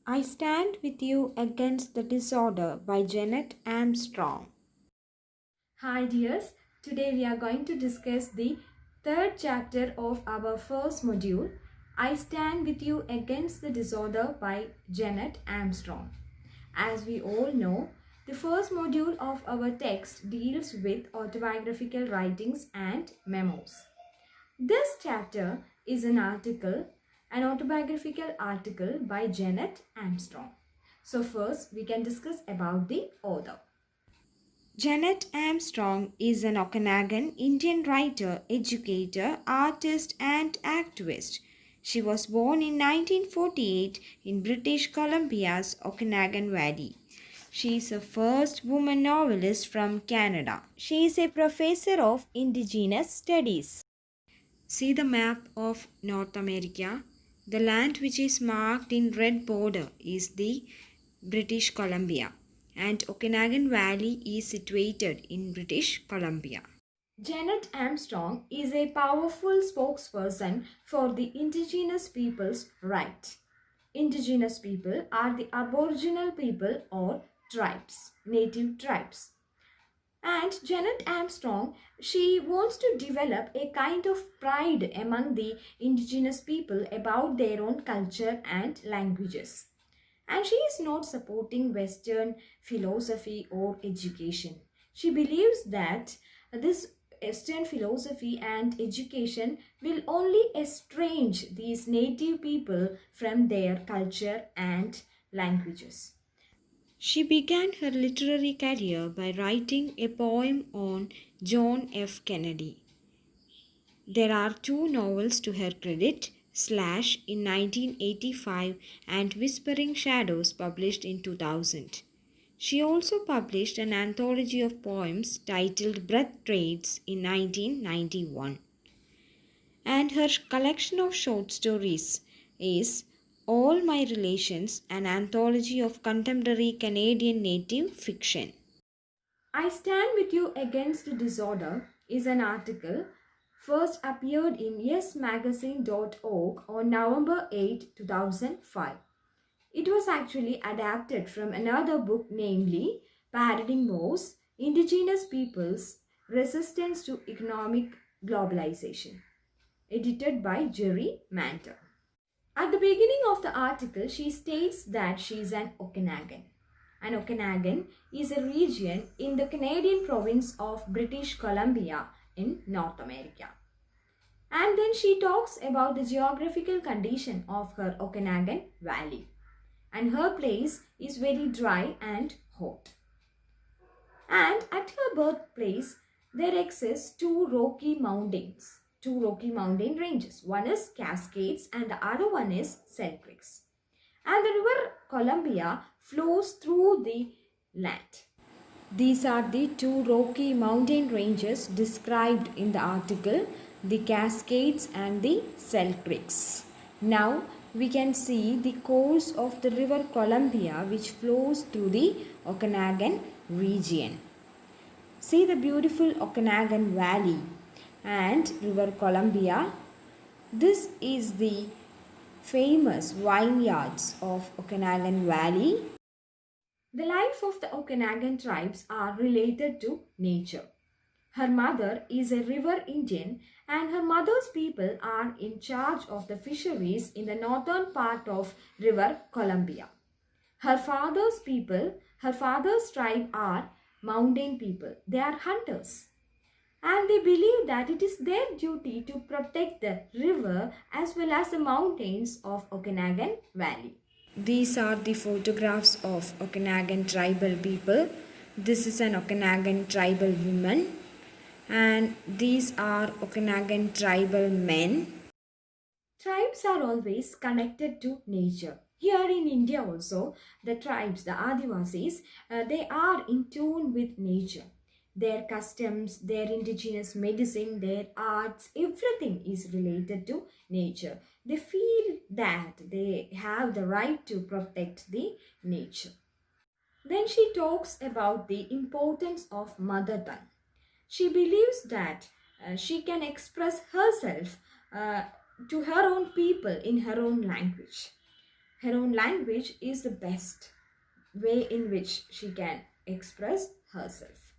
I Stand With You Against the Disorder by Jeannette Armstrong. Hi dears, today we are going to discuss the third chapter of our first module, I Stand With You Against the Disorder by Jeannette Armstrong. As we all know, the first module of our text deals with autobiographical writings and memos. This chapter is an autobiographical article by Jeannette Armstrong. So first we can discuss about the author. Jeannette Armstrong is an Okanagan Indian writer, educator, artist and activist. She was born in 1948 in British Columbia's Okanagan Valley. She is the first woman novelist from Canada. She is a professor of Indigenous Studies. See the map of North America. The land which is marked in red border is the British Columbia, and Okanagan Valley is situated in British Columbia. Jeannette Armstrong is a powerful spokesperson for the indigenous people's right. Indigenous people are the aboriginal people or tribes, native tribes. And Jeannette Armstrong, she wants to develop a kind of pride among the indigenous people about their own culture and languages. And she is not supporting Western philosophy or education. She believes that this Western philosophy and education will only estrange these native people from their culture and languages. She began her literary career by writing a poem on John F. Kennedy. There are two novels to her credit, Slash in 1985 and Whispering Shadows published in 2000. She also published an anthology of poems titled Breath Trades in 1991. And her collection of short stories is All My Relations, an anthology of contemporary Canadian native fiction. I Stand With You Against the Disorder is an article first appeared in yesmagazine.org on November 8, 2005. It was actually adapted from another book, namely Parodying Wars, Indigenous Peoples' Resistance to Economic Globalization, edited by Jerry Manter. At the beginning of the article, she states that she is an Okanagan. An Okanagan is a region in the Canadian province of British Columbia in North America. And then she talks about the geographical condition of her Okanagan Valley. And her place is very dry and hot. And at her birthplace, there exist two rocky mountain ranges. One is Cascades and the other one is Selkirks. And the river Columbia flows through the land. These are the two rocky mountain ranges described in the article, the Cascades and the Selkirks. Now we can see the course of the river Columbia which flows through the Okanagan region. See the beautiful Okanagan Valley and river Columbia. This is the famous vineyards of Okanagan Valley. The life of the Okanagan tribes are related to nature. Her mother is a river Indian and her mother's people are in charge of the fisheries in the northern part of river Columbia. Her father's tribe are mountain people. They are hunters. And they believe that it is their duty to protect the river as well as the mountains of Okanagan Valley. These are the photographs of Okanagan tribal people. This is an Okanagan tribal woman. And these are Okanagan tribal men. Tribes are always connected to nature. Here in India also, the tribes, the Adivasis, they are in tune with nature. Their customs, their indigenous medicine, their arts, everything is related to nature. They feel that they have the right to protect the nature. Then she talks about the importance of mother tongue. She believes that she can express herself to her own people in her own language. her own language is the best way in which she can express herself.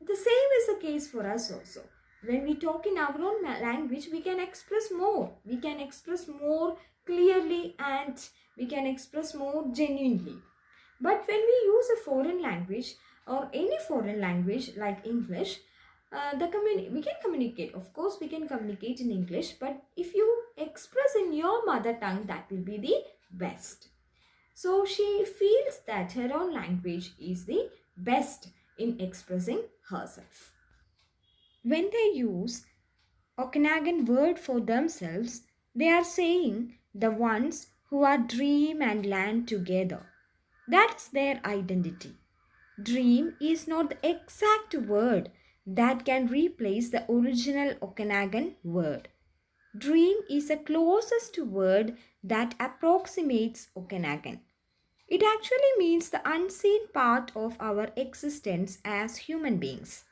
The same is the case for us also. When we talk in our own language, we can express more. We can express more clearly and we can express more genuinely. But when we use a foreign language or any foreign language like English, we can communicate. Of course, we can communicate in English, but if you express in your mother tongue, that will be the best. So she feels that her own language is the best in expressing herself. When they use Okanagan word for themselves, they are saying the ones who are dream and land together. That is their identity. Dream is not the exact word that can replace the original Okanagan word. Dream is the closest word that approximates Okanagan. It actually means the unseen part of our existence as human beings.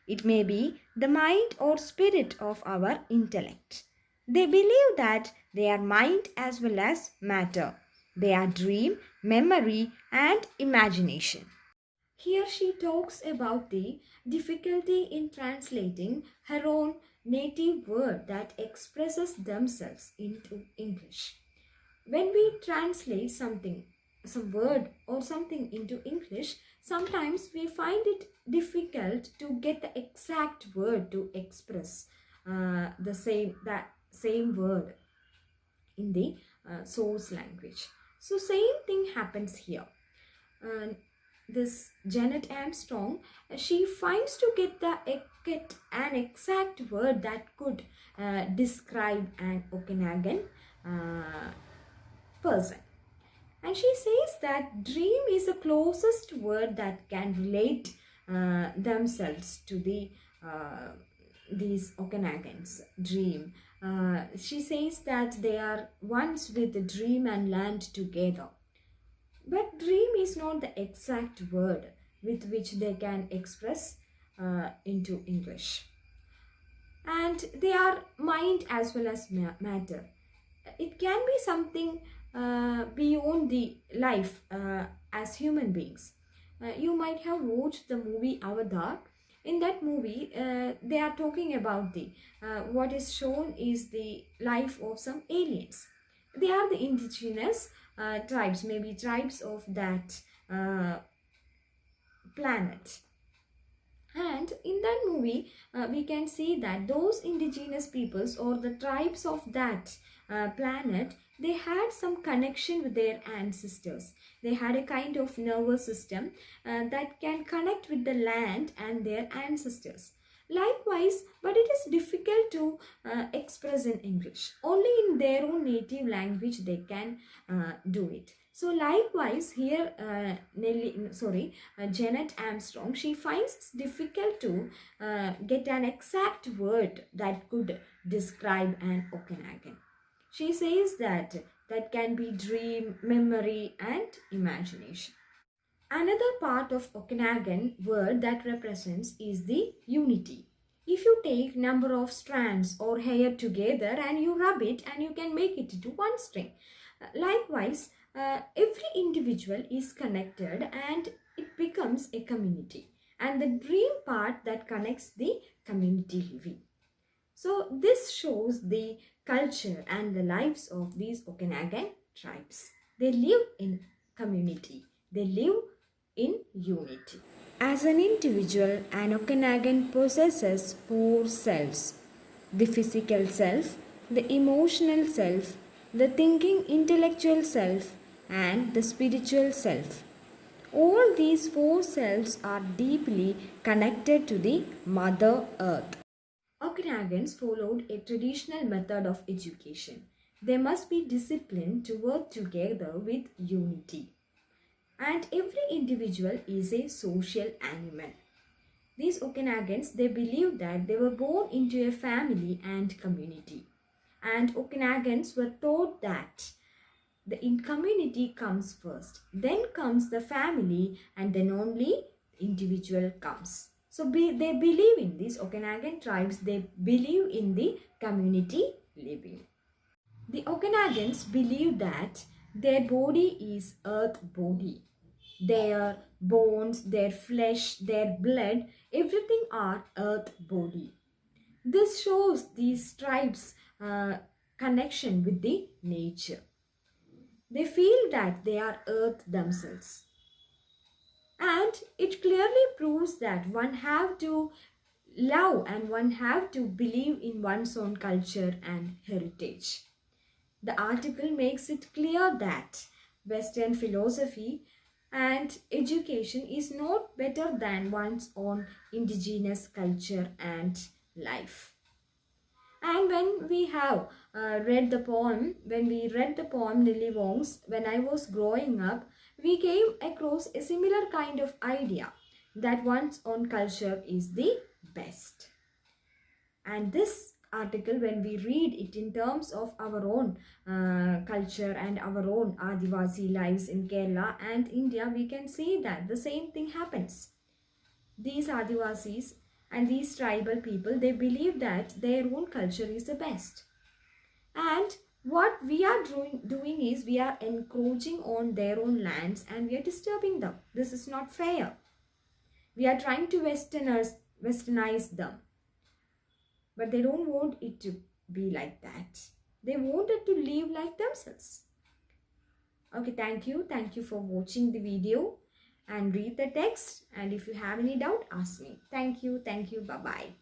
It may be the mind or spirit of our intellect. They believe that they are mind as well as matter. They are dream, memory, and imagination. Here she talks about the difficulty in translating her own native word that expresses themselves into English. When we translate something, some word or something into English, sometimes we find it difficult to get the exact word to express that same word in the source language. So same thing happens here. This Jeannette Armstrong, she finds to get an exact word that could describe an Okanagan person. And she says that dream is the closest word that can relate themselves to these Okanagans. Dream. She says that they are once with the dream and land together. But dream is not the exact word with which they can express into English. And they are mind as well as matter. It can be something beyond the life as human beings. You might have watched the movie Avatar. In that movie, they are talking about what is shown is the life of some aliens. They are the indigenous tribes, maybe tribes of that planet. And in that movie, we can see that those indigenous peoples or the tribes of that planet, they had some connection with their ancestors. They had a kind of nervous system that can connect with the land and their ancestors. Likewise, but it is difficult to express in English. Only in their own native language they can do it. So likewise here Jeannette Armstrong, she finds it difficult to get an exact word that could describe an Okanagan. She says that can be dream, memory and imagination. Another part of Okanagan word that represents is the unity. If you take number of strands or hair together and you rub it and you can make it into one string. Likewise, every individual is connected and it becomes a community. And the dream part that connects the community living. So this shows the culture and the lives of these Okanagan tribes. They live in community. They live in unity. As an individual, an Okanagan possesses 4 selves: the physical self, the emotional self, the thinking intellectual self, and the spiritual self. All these 4 selves are deeply connected to the Mother Earth. Okanagans followed a traditional method of education. They must be disciplined to work together with unity. And every individual is a social animal. These Okanagans, they believed that they were born into a family and community. And Okanagans were taught that the community comes first, then comes the family, and then only individual comes. So they believe in these Okanagan tribes, they believe in the community living. The Okanagans believe that their body is earth body. Their bones, their flesh, their blood, everything are earth body. This shows these tribes' connection with the nature. They feel that they are earth themselves. And it clearly proves that one have to love and one have to believe in one's own culture and heritage. The article makes it clear that Western philosophy and education is not better than one's own indigenous culture and life. And when we have when we read the poem Lily Wong's, when I was growing up, we came across a similar kind of idea that one's own culture is the best. And this article, when we read it in terms of our own culture and our own Adivasi lives in Kerala and India, we can see that the same thing happens. These Adivasis and these tribal people, they believe that their own culture is the best. And what we are doing is we are encroaching on their own lands and we are disturbing them. This is not fair. We are trying to westernize them. But they don't want it to be like that. They wanted to live like themselves. Okay, thank you. Thank you for watching the video and read the text. And if you have any doubt, ask me. Thank you. Thank you. Bye-bye.